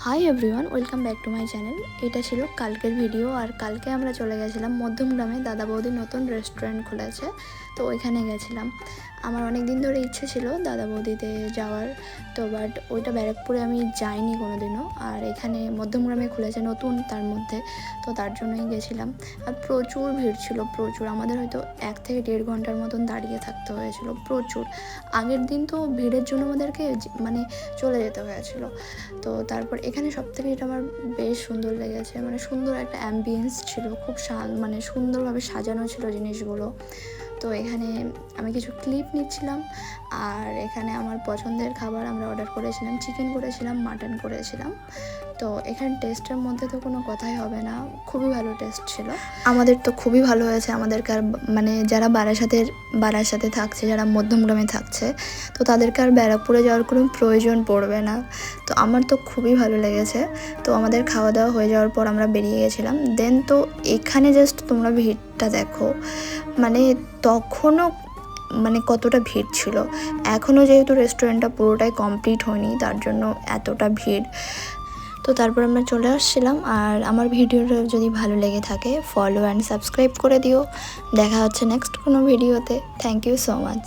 Hi everyone, welcome back to my channel. এটা ছিল কালকের ভিডিও। আর কালকে আমরা চলে গেছিলাম মধ্যমগ্রামে। দাদা বৌদির নতুন রেস্টুরেন্ট খুলেছে, তো ওইখানে গেছিলাম। আমার অনেক দিন ধরে ইচ্ছে ছিল দাদা বৌদিতে যাওয়ার, তো বাট ওইটা ব্যারাকপুরে আমি যাইনি কোনো দিনও। আর এখানে মধ্যমগ্রামে খুলেছে নতুন, তার মধ্যে, তো তার জন্যই গেছিলাম। আর প্রচুর ভিড় ছিল, প্রচুর। আমাদের হয়তো 1 থেকে 1.5 ঘন্টার মতন দাঁড়িয়ে থাকতে হয়েছিল, প্রচুর। আগের দিন তো ভিড়ের জন্য আমাদেরকে মানে চলে যেতে হয়েছিল। তো তারপর এখানে সবথেকে এটা আমার বেশ সুন্দর লেগেছে, মানে সুন্দর একটা অ্যাম্বিয়েন্স ছিল, খুব মানে সুন্দরভাবে সাজানো ছিল জিনিসগুলো। তো এখানে আমি কিছু ক্লিপ নিচ্ছিলাম। আর এখানে আমার পছন্দের খাবার আমরা অর্ডার করেছিলাম, চিকেন করেছিলাম, মাটন করেছিলাম। তো এখানে টেস্টের মধ্যে তো কোনো কথাই হবে না, খুবই ভালো টেস্ট ছিল। আমাদের তো খুবই ভালো হয়েছে। আমাদেরকে আর মানে যারা বারাসাতে থাকছে, যারা মধ্যমগ্রামে থাকছে, তো তাদেরকে আর ব্যারাকপুরে যাওয়ার কোনো প্রয়োজন পড়বে না। তো আমার তো খুবই ভালো লেগেছে। তো আমাদের খাওয়া দাওয়া হয়ে যাওয়ার পর আমরা বেরিয়ে গেছিলাম। দেন তো এখানে জাস্ট তোমরা ভিড়টা দেখো, মানে তখনও মানে কতটা ভিড় ছিল। এখনও যেহেতু রেস্টুরেন্টটা পুরোটাই কমপ্লিট হয়নি, তার জন্য এতটা ভিড়। তো তারপর আমরা চলে আসছিলাম। আর আমার ভিডিওটা যদি ভালো লেগে থাকে, ফলো অ্যান্ড সাবস্ক্রাইব করে দিও। দেখা হচ্ছে নেক্সট কোনো ভিডিওতে। Thank you so much.